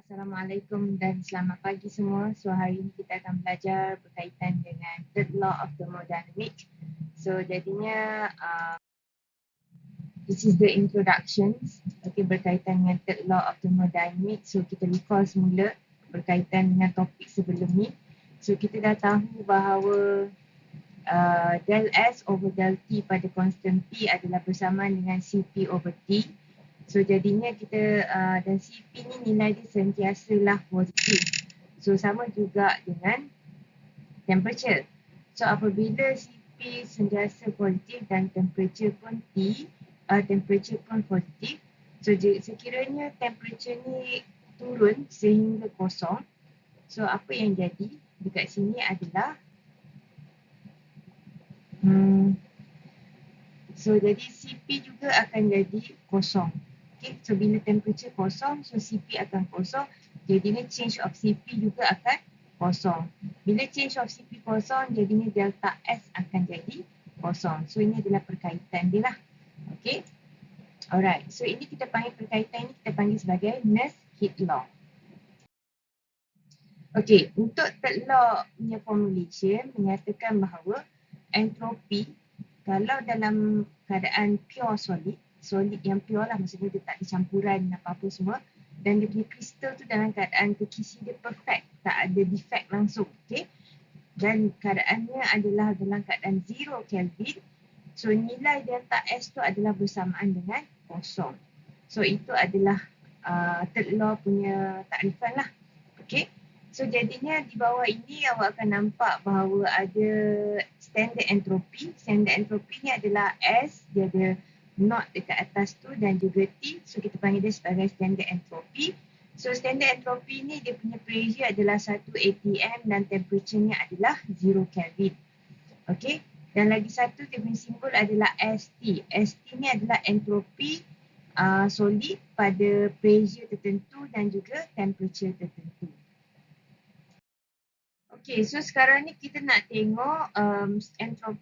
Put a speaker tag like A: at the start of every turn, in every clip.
A: Assalamualaikum dan selamat pagi semua. So hari ini kita akan belajar berkaitan dengan third law of thermodynamics. So jadinya this is the introductions. Okay, berkaitan dengan third law of thermodynamics. So kita recall semula berkaitan dengan topik sebelum ni. So kita dah tahu bahawa del S over del T pada constant P adalah bersamaan dengan CP over T. So jadinya kita dan CP ni nilai dia sentiasalah positif. So sama juga dengan temperature. So apabila CP sentiasa positif dan temperature pun temperature pun positif. So sekiranya temperature ni turun sehingga kosong. So apa yang jadi dekat sini adalah so jadi CP juga akan jadi kosong. Okay, so bila temperature kosong, so CP akan kosong. Jadinya change of CP juga akan kosong. Bila change of CP kosong, jadinya delta S akan jadi kosong. So ini adalah perkaitan dia lah. Okay. Alright, so ini kita panggil perkaitan ini kita panggil sebagai Nernst heat law. Okay, untuk third law punya formulation menyatakan bahawa entropi kalau dalam keadaan pure solid yang pure lah, maksudnya dia tak ada campuran apa-apa semua, dan dia punya kristal tu dalam keadaan kekisi dia perfect, tak ada defect langsung, okay? Dan keadaannya adalah dalam keadaan 0 Kelvin, so nilai delta S tu adalah bersamaan dengan kosong. So itu adalah third law punya takrifan lah, okay? So jadinya di bawah ini awak akan nampak bahawa ada standard entropi. Standard entropi ni adalah S, dia ada not dekat atas tu dan juga T. So kita panggil dia sebagai standard entropi. So standard entropi ni dia punya pressure adalah 1 atm dan temperature-nya adalah 0 Kelvin. Okay. Dan lagi satu dia punya simbol adalah ST. ST ni adalah entropi solid pada pressure tertentu dan juga temperature tertentu. Okay, so sekarang ni kita nak tengok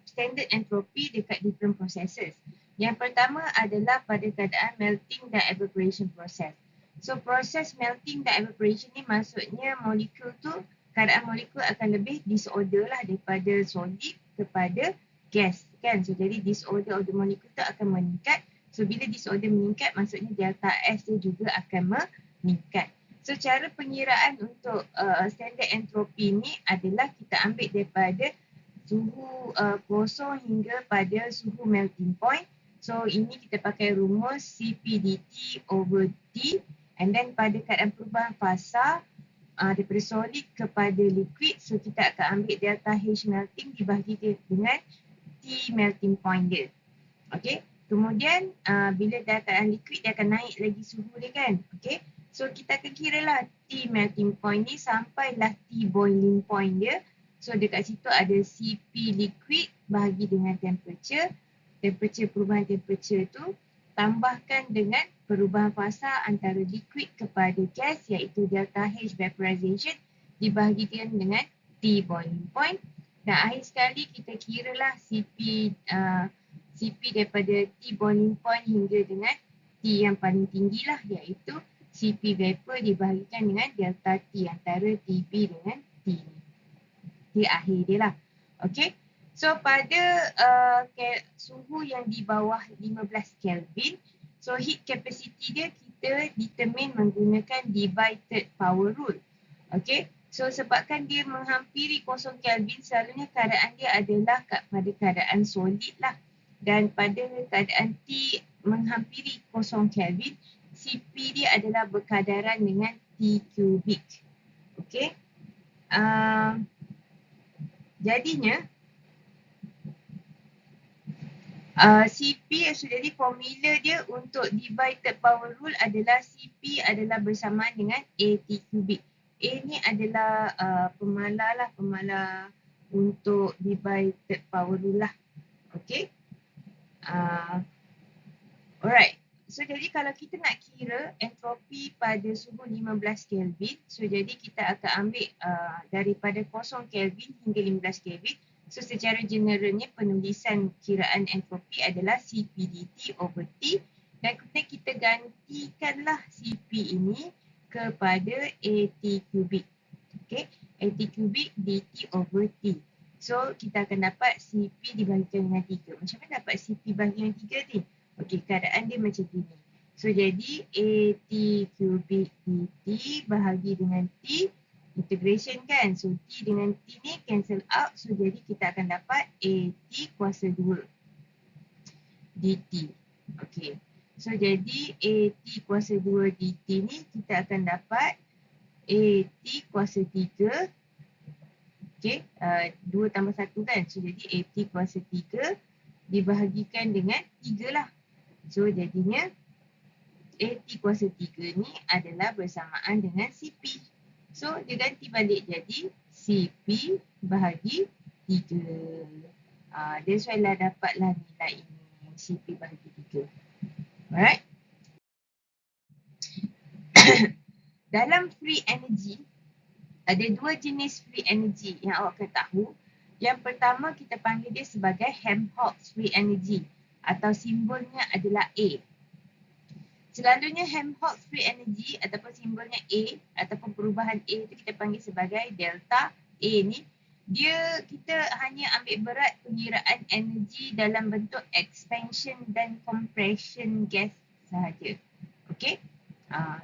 A: standard entropy dekat different processes. Yang pertama adalah pada keadaan melting dan evaporation process. So proses melting dan evaporation ni maksudnya molekul tu, keadaan molekul akan lebih disorder lah daripada solid kepada gas kan. So jadi disorder of the molecule tu akan meningkat. So bila disorder meningkat maksudnya delta S dia juga akan meningkat. So cara pengiraan untuk standard entropi ni adalah kita ambil daripada suhu kosong hingga pada suhu melting point. So ini kita pakai rumus CP dt over T, and then pada keadaan perubahan fasa daripada solid kepada liquid, so kita akan ambil delta H melting dibahagi dengan T melting point dia. Okay, kemudian bila dah keadaan liquid dia akan naik lagi suhu dia kan. Okay. So kita akan kira lah T melting point ni sampailah T boiling point dia. So dekat situ ada CP liquid bahagi dengan temperature. Temperature, perubahan temperature tu tambahkan dengan perubahan fasa antara liquid kepada gas iaitu delta H vaporization dibahagikan dengan T boiling point. Dan akhir sekali kita kira lah CP daripada T boiling point hingga dengan T yang paling tinggi lah iaitu CP vapor dibahagikan dengan delta T antara TB dengan T ni. Di akhir dia lah. Okay. So pada suhu yang di bawah 15 Kelvin, so heat capacity dia kita determine menggunakan divided power rule. Okay. So sebabkan dia menghampiri 0 Kelvin, selalunya keadaan dia adalah pada keadaan solid lah. Dan pada keadaan T menghampiri 0 Kelvin, CP dia adalah berkadaran dengan T kubik. Okay. Jadinya CP, so jadi formula dia untuk divided power rule adalah CP adalah bersamaan dengan AT kubik. A ni adalah pemala untuk divided power rule lah. Okay. Alright. So jadi kalau kita nak kira entropi pada suhu 15 Kelvin, so jadi kita akan ambil daripada 0 Kelvin hingga 15 Kelvin. So secara generalnya penulisan kiraan entropi adalah CP dt over T, dan kemudian kita gantikanlah CP ini kepada AT kubik. Okay, AT kubik DT over T. So, kita akan dapat CP dibahagikan dengan 3. Macam mana dapat CP bahagian 3 ni? Okay, keadaan dia macam gini. So, jadi AT kubik DT bahagi dengan T, integration kan. So, T dengan T ni cancel out. So, jadi kita akan dapat AT kuasa 2 DT. Okay. So, jadi AT kuasa 2 DT ni kita akan dapat AT kuasa 3. Okay. 2 tambah 1 kan. So, jadi AT kuasa 3 dibahagikan dengan 3 lah. So, jadinya AT kuasa 3 ni adalah bersamaan dengan CP. So, dia ganti balik jadi CP bahagi 3. That's why lah dapatlah nilai ini. CP bahagi 3. Alright. Dalam free energy, ada 2 jenis free energy yang awak kena tahu. Yang pertama kita panggil dia sebagai Helmholtz free energy atau simbolnya adalah A. Selalunya Helmholtz free energy ataupun simbolnya A ataupun perubahan A itu kita panggil sebagai delta A ni. Kita hanya ambil berat pengiraan energi dalam bentuk expansion dan compression gas sahaja. Okay.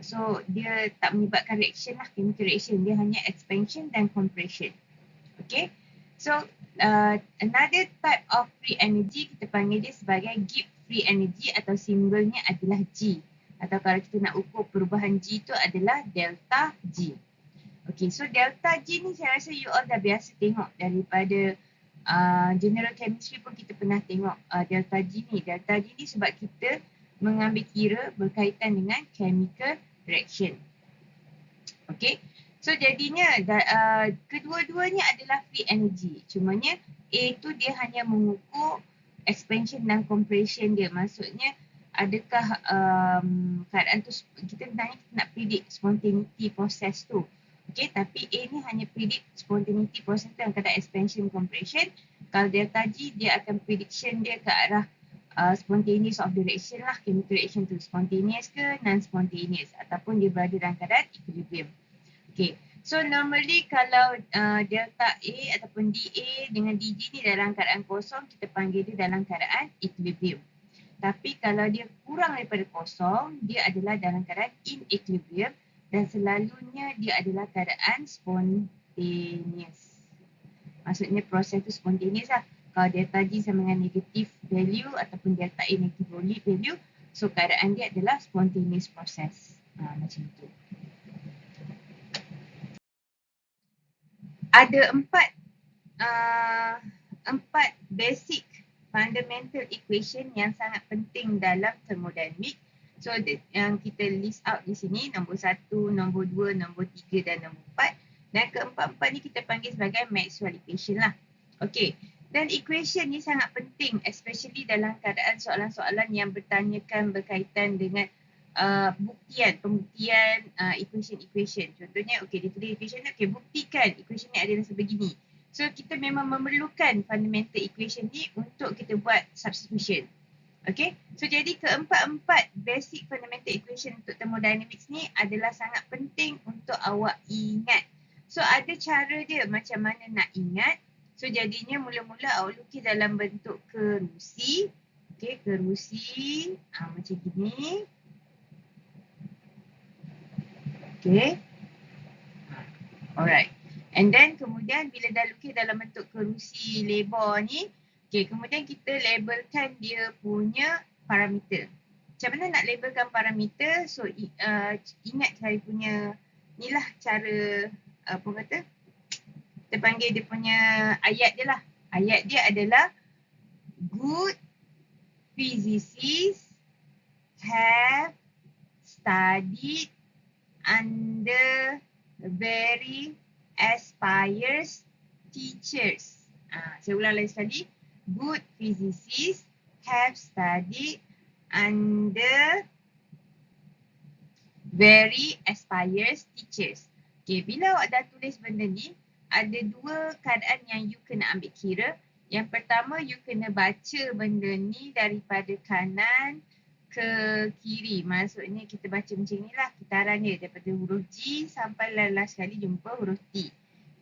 A: So dia tak menyebabkan reaction lah, chemical reaction. Dia hanya expansion dan compression. Okay. So another type of free energy kita panggil dia sebagai Gibbs free energy atau simbolnya adalah G. Atau kalau kita nak ukur perubahan G tu adalah delta G. Okay, so delta G ni saya rasa you all dah biasa tengok daripada general chemistry pun kita pernah tengok delta G ni. Delta G ni sebab kita mengambil kira berkaitan dengan chemical reaction. Okay, so jadinya kedua-duanya adalah free energy. Cumanya A tu dia hanya mengukur expansion dan compression dia. Maksudnya adakah keadaan tu kita nak predict spontaneity proses tu. Okay, tapi A ni hanya predict spontaneity proses tu yang kata expansion compression. Kalau delta G dia akan prediction dia ke arah spontaneous of the reaction lah, chemical reaction tu spontaneous ke non-spontaneous ataupun dia berada dalam keadaan equilibrium. Okay, so normally kalau delta A ataupun DA dengan DG ni dalam keadaan kosong, kita panggil dia dalam keadaan equilibrium. Tapi kalau dia kurang daripada kosong, dia adalah dalam keadaan in-equilibrium dan selalunya dia adalah keadaan spontaneous. Maksudnya proses tu spontaneous lah. Kalau delta G sama dengan negative value ataupun delta A negative value, so keadaan dia adalah spontaneous process. Macam tu. Ada empat basic fundamental equation yang sangat penting dalam thermodynamic. So yang kita list out di sini nombor 1, nombor 2, nombor 3 dan nombor 4. Dan keempat-empat ni kita panggil sebagai Maxwell equation lah. Okay. Dan equation ni sangat penting especially dalam keadaan soalan-soalan yang bertanyakan berkaitan dengan pembuktian equation. Contohnya okay, dia tulis equation ni, okay, buktikan equation ni adalah sebegini. So kita memang memerlukan fundamental equation ni untuk kita buat substitution. Okay, so jadi keempat-empat basic fundamental equation untuk thermodynamics ni adalah sangat penting untuk awak ingat. So ada cara dia macam mana nak ingat. So jadinya mula-mula awak lukis dalam bentuk kerusi. Okay, kerusi macam gini. Okay. Alright. And then kemudian bila dah lukis dalam bentuk kerusi lebar ni, okay, kemudian kita labelkan dia punya parameter. Macam mana nak labelkan parameter? So ingat saya punya, inilah cara apa kata? Kita panggil dia punya ayat dia lah. Ayat dia adalah good physicists have studied under very aspires teachers. Saya ulang lagi sekali. Good physicists have studied under very aspires teachers. Okay, bila awak dah tulis benda ni, ada dua keadaan yang you kena ambil kira. Yang pertama, you kena baca benda ni daripada kanan ke kiri. Maksudnya kita baca macam ni lah kitaran dia daripada huruf G sampai last sekali jumpa huruf T.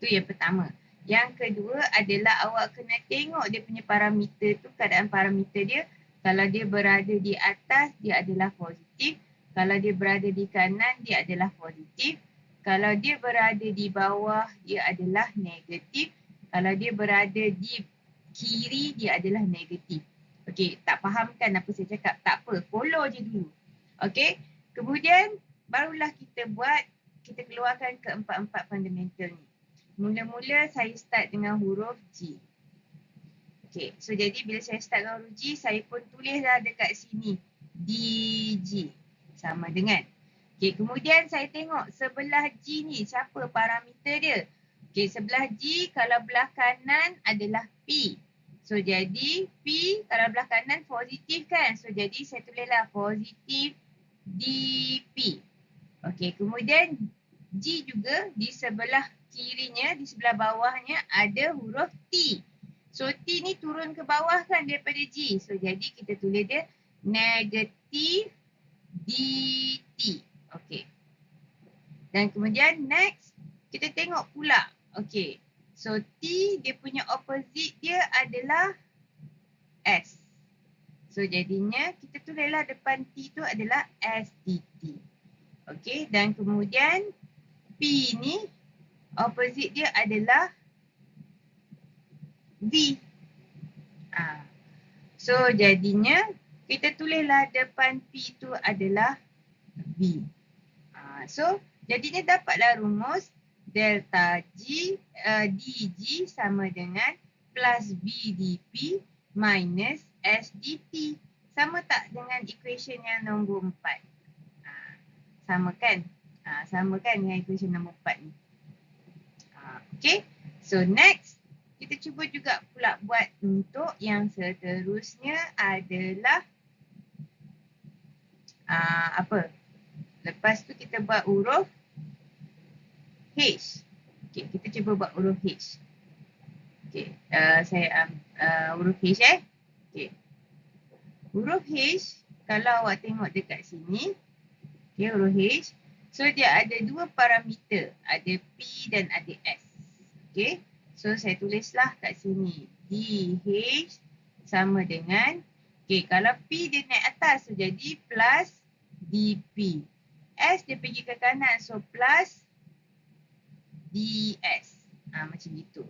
A: Itu yang pertama. Yang kedua adalah awak kena tengok dia punya parameter tu, keadaan parameter dia. Kalau dia berada di atas, dia adalah positif. Kalau dia berada di kanan, dia adalah positif. Kalau dia berada di bawah, dia adalah negatif. Kalau dia berada di kiri, dia adalah negatif. Okey, tak faham kan apa saya cakap? Tak apa, follow je dulu. Okey, kemudian barulah kita keluarkan keempat-empat fundamental ni. Mula-mula saya start dengan huruf G. Okey, so jadi bila saya start dengan huruf G, saya pun tulislah dekat sini DG. Sama dengan. Okey, kemudian saya tengok sebelah G ni siapa parameter dia. Okey, sebelah G kalau belah kanan adalah P. So jadi P kalau belah kanan positif kan. So jadi saya tulislah positif DP. Okey, kemudian G juga di sebelah kirinya, di sebelah bawahnya ada huruf T. So T ni turun ke bawah kan daripada G. So jadi kita tulis dia negatif DT. Okey. Dan kemudian next kita tengok pula. Okey. So T dia punya opposite dia adalah S. So jadinya kita tulislah depan T tu adalah STT. Okey, dan kemudian P ni opposite dia adalah V. So jadinya kita tulislah depan P tu adalah V. So jadinya dapatlah rumus delta G DG sama dengan plus VDP minus SDT. Sama tak dengan equation yang nombor 4? Sama kan? Sama kan dengan equation nombor 4 ni. Okay. So next, kita cuba juga pula buat untuk yang seterusnya adalah apa? Lepas tu kita buat huruf H. Okay, kita cuba buat huruf H. Okay, saya huruf H Okay. Huruf H, kalau awak tengok dekat sini, okay, huruf H. So dia ada dua parameter, ada P dan ada S. Okay, so saya tulislah kat sini DH sama dengan, okay, kalau P dia naik atas, so jadi plus DP. S dia pergi ke kanan, so plus DS. Macam itu.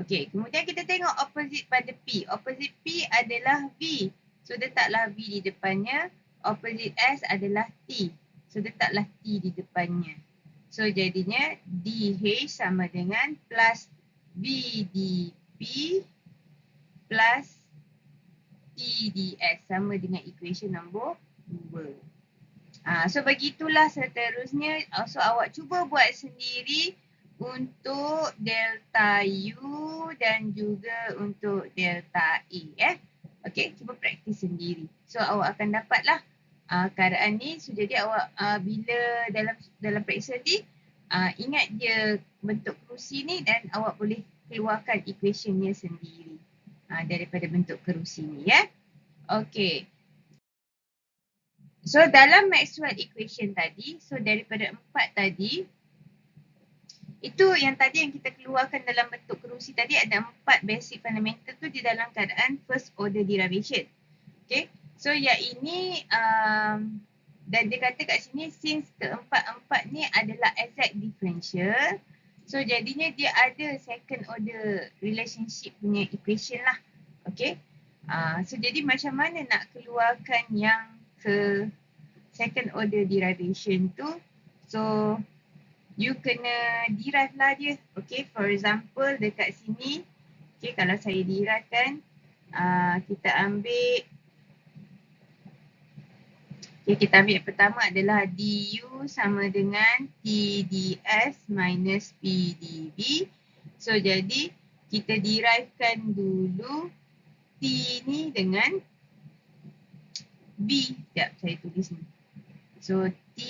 A: Okey, kemudian kita tengok opposite pada P. Opposite P adalah V. So letaklah V di depannya. Opposite S adalah T. So letaklah T di depannya. So jadinya DH sama dengan plus VDP plus TDS sama dengan equation nombor 2. So begitulah seterusnya. So awak cuba buat sendiri untuk delta U dan juga untuk delta A. Okey, cuba praktis sendiri. So awak akan dapatlah keadaan ni. So jadi awak bila dalam praktis nanti ingat je bentuk kerusi ni dan awak boleh keluarkan equationnya sendiri daripada bentuk kerusi ni Okey. So dalam Maxwell equation tadi, so daripada 4 tadi, itu yang tadi yang kita keluarkan dalam bentuk kerusi tadi ada 4 basic fundamental tu di dalam keadaan first order derivation. Okay, so yang ini dan dia kata kat sini since keempat-empat ni adalah exact differential, so jadinya dia ada second order relationship punya equation lah. Okay, so jadi macam mana nak keluarkan yang ke second order derivation tu, so you kena derive lah dia. Okay, for example dekat sini, okay, kalau saya derive kan, kita ambil, okay, kita ambil yang pertama adalah du sama dengan tds minus pdb. So jadi kita derivekan dulu t ni dengan b. Sekejap saya tulis ni. So t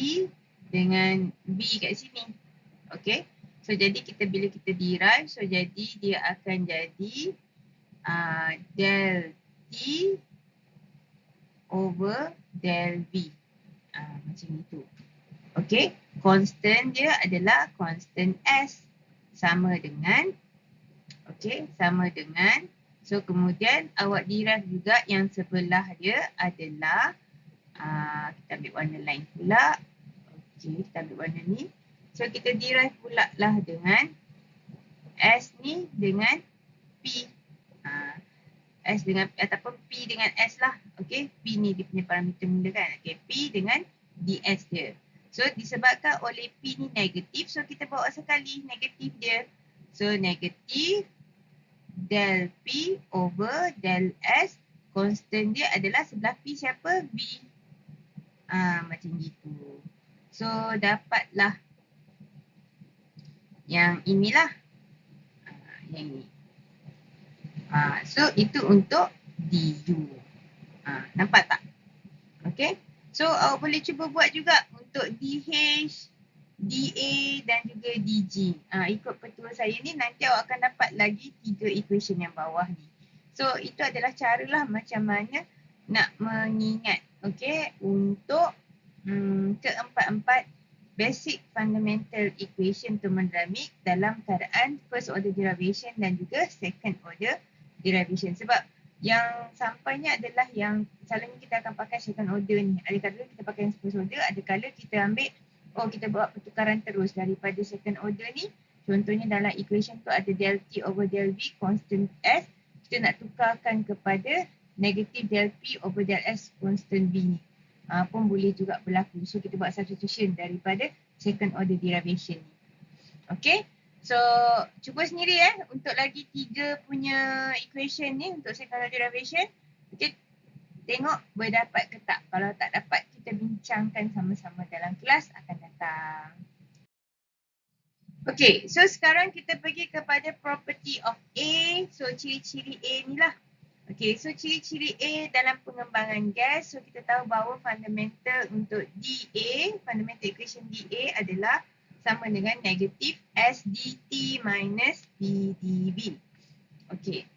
A: dengan b kat sini. Okay. So jadi bila kita derive, so jadi dia akan jadi del t over del V. Macam itu. Okay, constant dia adalah constant S. Sama dengan, so kemudian awak derive juga yang sebelah dia adalah, kita ambil warna lain pula. Okay, kita ambil warna ni. So kita derive pula lah dengan S ni dengan P. S dengan, ataupun P dengan S lah. Okay, P ni dia punya parameter mula kan. Okay, P dengan DS dia. So disebabkan oleh P ni negatif, so kita bawa sekali negatif dia. So negatif del P over del S, constant dia adalah sebelah P siapa? V. Macam gitu. So dapatlah yang inilah. Yang ni. So itu untuk DU. Nampak tak? Okay. So awak boleh cuba buat juga untuk DH, DA dan juga DG. Ikut petua saya ni nanti awak akan dapat lagi 3 equation yang bawah ni. So itu adalah caralah macam mana nak mengingat, okay, untuk keempat-empat basic fundamental equation thermodynamic dalam keadaan first order derivation dan juga second order derivation. Sebab yang sampainya adalah yang selalunya kita akan pakai second order ni. Ada kala kita pakai yang first order, ada kala kita ambil, kita buat pertukaran terus daripada second order ni. Contohnya dalam equation tu ada del T over del V constant S. Kita nak tukarkan kepada negatif del P over del S constant V ni. Pun boleh juga berlaku. So kita buat substitution daripada second order derivation ni. Okay. So cuba sendiri untuk lagi 3 punya equation ni untuk second order derivation. Okay. Tengok boleh dapat ke tak. Kalau tak dapat, kita bincangkan sama-sama dalam kelas akan datang. Okay, so sekarang kita pergi kepada property of A. So ciri-ciri A ni lah. Okay, so ciri-ciri A dalam pengembangan gas. So kita tahu bahawa fundamental untuk dA, fundamental equation dA adalah sama dengan negatif S dt minus P dV. Okay.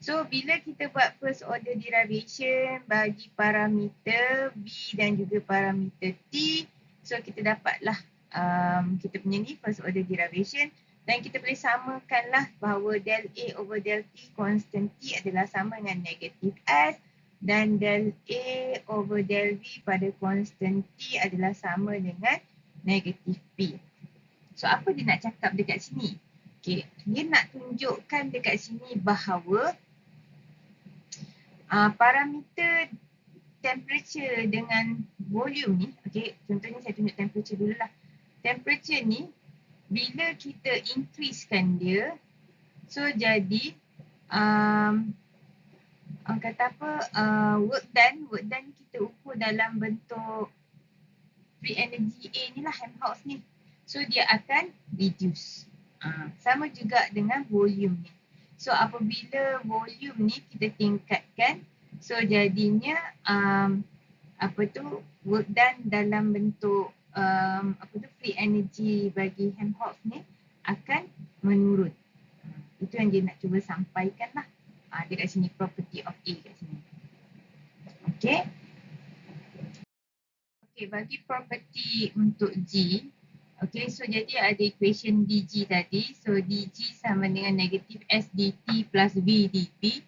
A: So bila kita buat first order derivation bagi parameter V dan juga parameter T, so kita dapatlah kita punya ni first order derivation dan kita boleh samakanlah bahawa del A over del T constant T adalah sama dengan negatif S dan del A over del V pada constant T adalah sama dengan negatif P. So apa dia nak cakap dekat sini? Okay, dia nak tunjukkan dekat sini bahawa parameter temperature dengan volume ni, okay, contohnya saya tunjuk temperature dulu lah. Temperature ni, bila kita increasekan dia, so jadi, kata apa, work done kita ukur dalam bentuk free energy A ni lah, Helmholtz ni. So dia akan reduce. Sama juga dengan volume ni. So apabila volume ni kita tingkatkan, so jadinya work done dalam bentuk free energy bagi Helmholtz ni akan menurun. Itu yang dia nak cuba sampaikan lah. Dekat sini property of A kat sini. Okay. Okay, bagi property untuk G. Okay, so jadi ada equation dG tadi. So dG sama dengan negatif S dt plus V dP.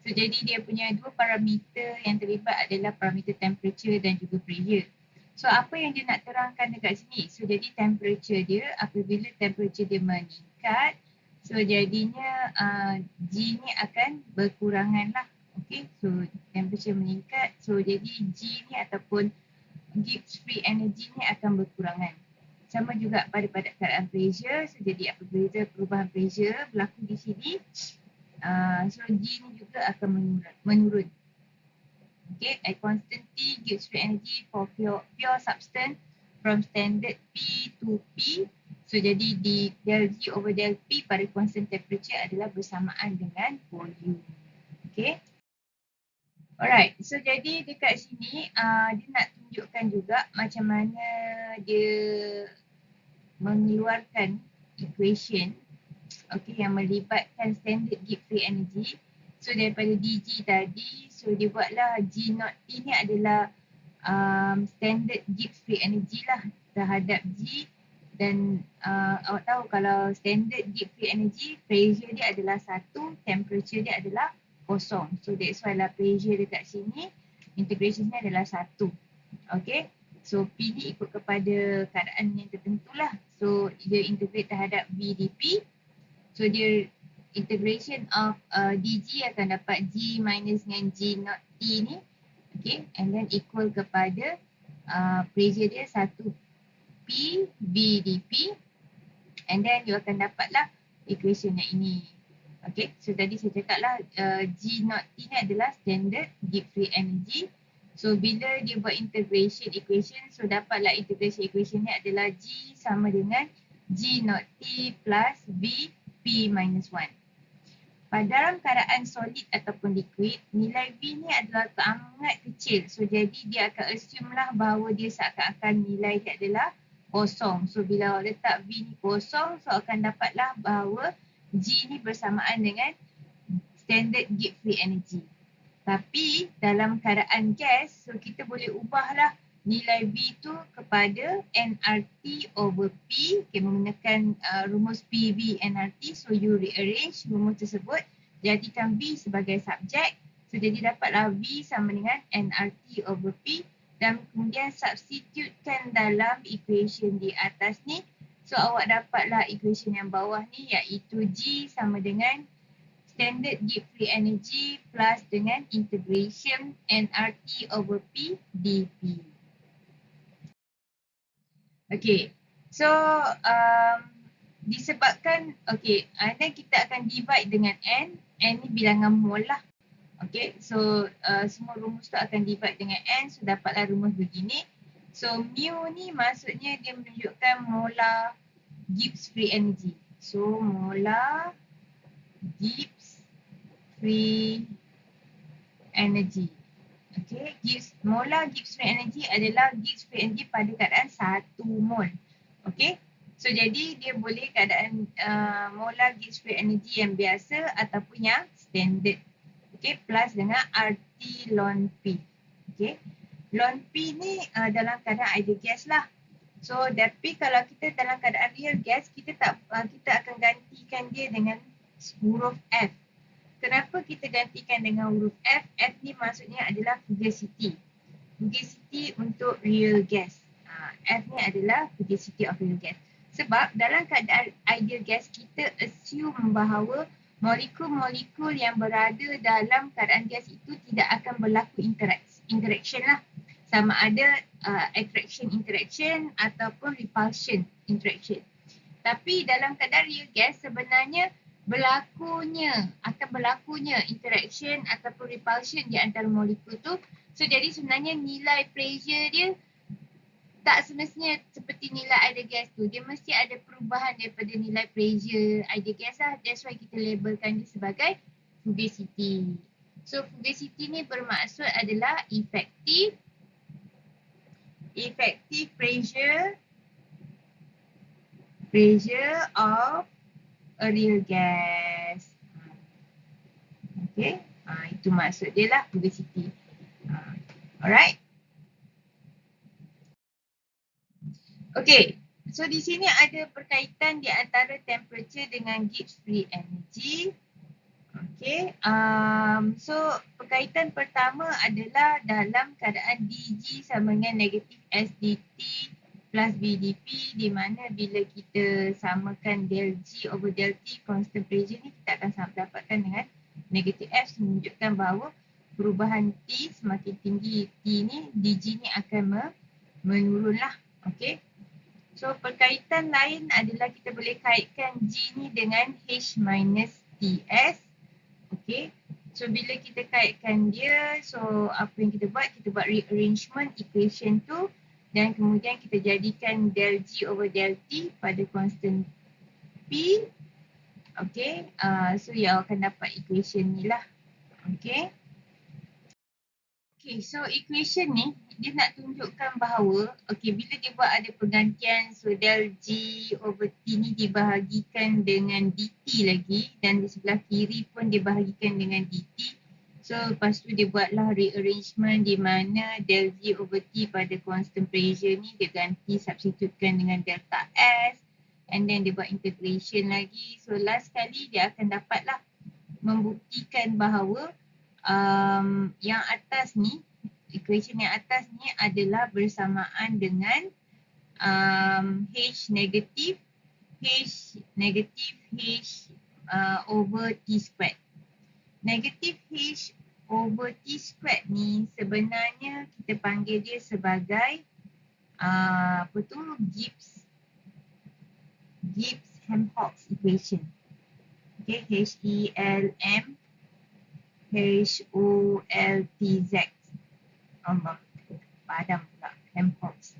A: So jadi dia punya dua parameter yang terlibat adalah parameter temperature dan juga pressure. So apa yang dia nak terangkan dekat sini? So jadi temperature dia, apabila temperature dia meningkat, so jadinya G ni akan berkurangan lah. Okay, so temperature meningkat. So jadi G ni ataupun Gibbs free energy ni akan berkurangan. Sama juga pada keadaan pressure. So jadi apabila perubahan pressure berlaku di sini, so G ni juga akan menurun. Okay, at constant T gives free energy for pure substance from standard P to P. So jadi di del G over del P pada constant temperature adalah bersamaan dengan volume. Okay. Alright, so jadi dekat sini dia nak tunjukkan juga macam mana dia mengeluarkan equation, okay, yang melibatkan standard Gibbs free energy. So So daripada DG tadi, so dia buatlah G not T ni adalah standard Gibbs free energy lah terhadap G. Dan awak tahu kalau standard Gibbs free energy, pressure dia adalah 1, temperature dia adalah 0. So that's why lah pressure dekat sini, integration ni adalah 1. Okay. So P ni ikut kepada keadaan yang tertentu lah. So dia integrate terhadap V dP. So dia integration of dg akan dapat G minus dengan G not T ni. Okay. And then equal kepada pressure dia 1 P V dP. And then you akan dapatlah equation yang ini. Okay. So tadi saya cakap lah G not T ni adalah standard Gibbs free energy. So bila dia buat integration equation, so dapatlah integration equation ni adalah G sama dengan G not T plus V P minus 1. Pada dalam keadaan solid ataupun liquid, nilai V ni adalah sangat kecil. So jadi dia akan assume lah bahawa dia seakan-akan nilai dia adalah kosong. So bila awak letak V ni kosong, so akan dapatlah bahawa G ni bersamaan dengan standard Gibbs free energy. Tapi dalam keadaan gas, so kita boleh ubahlah nilai V tu kepada nRT over P. Okay, menggunakan rumus PV nRT. So you rearrange rumus tersebut, jadikan V sebagai subjek. So jadi dapatlah V sama dengan nRT over P. Dan kemudian substitutekan dalam equation di atas ni. So awak dapatlah equation yang bawah ni, iaitu G sama dengan standard Gibbs free energy plus dengan integration nRT over P dP. Okay, so disebabkan, okay, dan kita akan divide dengan N ni bilangan mol lah. Okay, so semua rumus tu akan divide dengan N, so dapatlah rumus begini. So mu ni maksudnya dia menunjukkan molar Gibbs free energy. So molar Gibbs free energy. Okay, molar Gibbs free energy adalah Gibbs free energy pada keadaan 1 mol. Okay, so jadi dia boleh keadaan molar Gibbs free energy yang biasa ataupun yang standard. Okay, plus dengan RT ln P. Okay, ln P ni dalam keadaan ideal gas lah. So tapi kalau kita dalam keadaan real gas, kita akan gantikan dia dengan huruf F. Kenapa kita gantikan dengan huruf F? F ni maksudnya adalah fugacity. Fugacity untuk real gas. F ni adalah fugacity of real gas. Sebab dalam keadaan ideal gas, kita assume bahawa molekul-molekul yang berada dalam keadaan gas itu tidak akan berlaku interaction lah. Sama ada attraction interaction ataupun repulsion interaction. Tapi dalam keadaan real gas sebenarnya akan berlakunya interaction ataupun repulsion di antara molekul tu. So jadi sebenarnya nilai pressure dia tak semestinya seperti nilai ideal gas tu. Dia mesti ada perubahan daripada nilai pressure ideal gas lah. That's why kita labelkan dia sebagai fugacity. So fugacity ni bermaksud adalah effective pressure of a real gas. Okay, itu maksud dia lah fugacity. Alright. Okay, so di sini ada perkaitan di antara temperature dengan Gibbs free energy. Okay, so perkaitan pertama adalah dalam keadaan DG sama dengan negatif SDT plus VDP, di mana bila kita samakan del G over del T constant pressure ni, kita akan dapatkan dengan negatif F, menunjukkan bahawa perubahan T semakin tinggi T ni, DG ni akan menurun lah. Okay, so perkaitan lain adalah kita boleh kaitkan G ni dengan H minus TS. Okay, so bila kita kaitkan dia, so apa yang kita buat rearrangement equation tu dan kemudian kita jadikan del G over del T pada constant P. Okay, so yang akan dapat equation ni lah. Okay. Okay, so equation ni dia nak tunjukkan bahawa bila dia buat ada pergantian, so del G over T ni dibahagikan dengan dt lagi dan di sebelah kiri pun dibahagikan dengan dt. So lepas tu dia buatlah rearrangement di mana del G over T pada constant pressure ni dia ganti substitutekan dengan delta S and then dia buat integration lagi. So last kali dia akan dapatlah membuktikan bahawa yang atas ni, equation yang atas ni adalah bersamaan dengan H negatif H over T squared. Negatif H over T squared ni sebenarnya kita panggil dia sebagai Gibbs-Helmholtz equation. Okay, H-E-L-M-H-O-L-T-Z. Allah, padam pula, Helmholtz.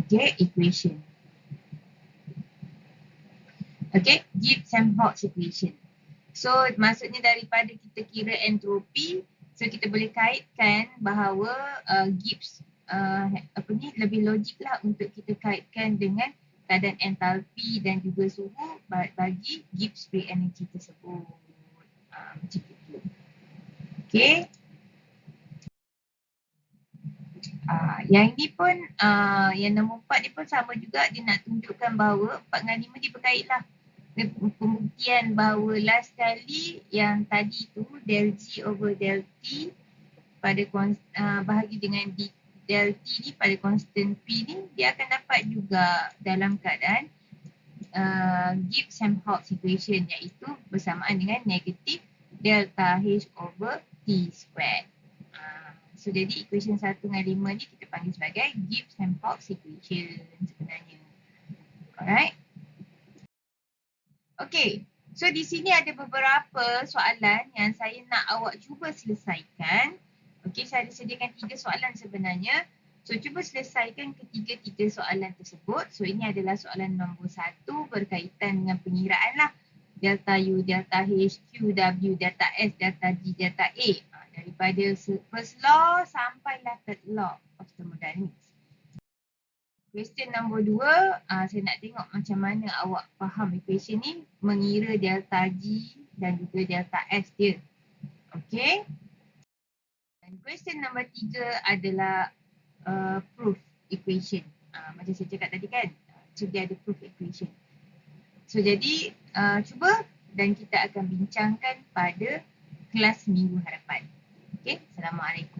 A: Okay, equation. Okay, Gibbs-Helmholtz equation. So maksudnya daripada kita kira entropi, so kita boleh kaitkan bahawa Gibbs lebih logik lah untuk kita kaitkan dengan keadaan entalpi dan juga suhu bagi Gibbs free energy tersebut. Macam itu. Okay. Yang ini pun, yang nombor 4 ni pun sama juga, dia nak tunjukkan bahawa 4 dengan 5 dia berkait lah. Pembuktian bahawa last kali yang tadi tu del G over del T pada bahagi dengan del T ni pada constant P ni dia akan dapat juga dalam keadaan Gibbs-Helmholtz equation iaitu bersamaan dengan negatif delta H over T squared. So jadi equation 1 dengan 5 ni kita panggil sebagai Gibbs-Helmholtz equation sebenarnya. Alright. Okay, so di sini ada beberapa soalan yang saya nak awak cuba selesaikan. Okay, saya ada sediakan 3 soalan sebenarnya. So cuba selesaikan ketiga-tiga soalan tersebut. So ini adalah soalan nombor 1 berkaitan dengan pengiraan lah. Delta U, delta H, Q, W, delta S, delta G, delta A. Daripada first law sampailah third law of thermodynamics. Question nombor 2, saya nak tengok macam mana awak faham equation ni mengira delta G dan juga delta S dia. Okay. Dan question nombor 3 adalah proof equation. Macam saya cakap tadi kan, so dia ada proof equation. So jadi cuba dan kita akan bincangkan pada kelas minggu hadapan. Okay, Assalamualaikum.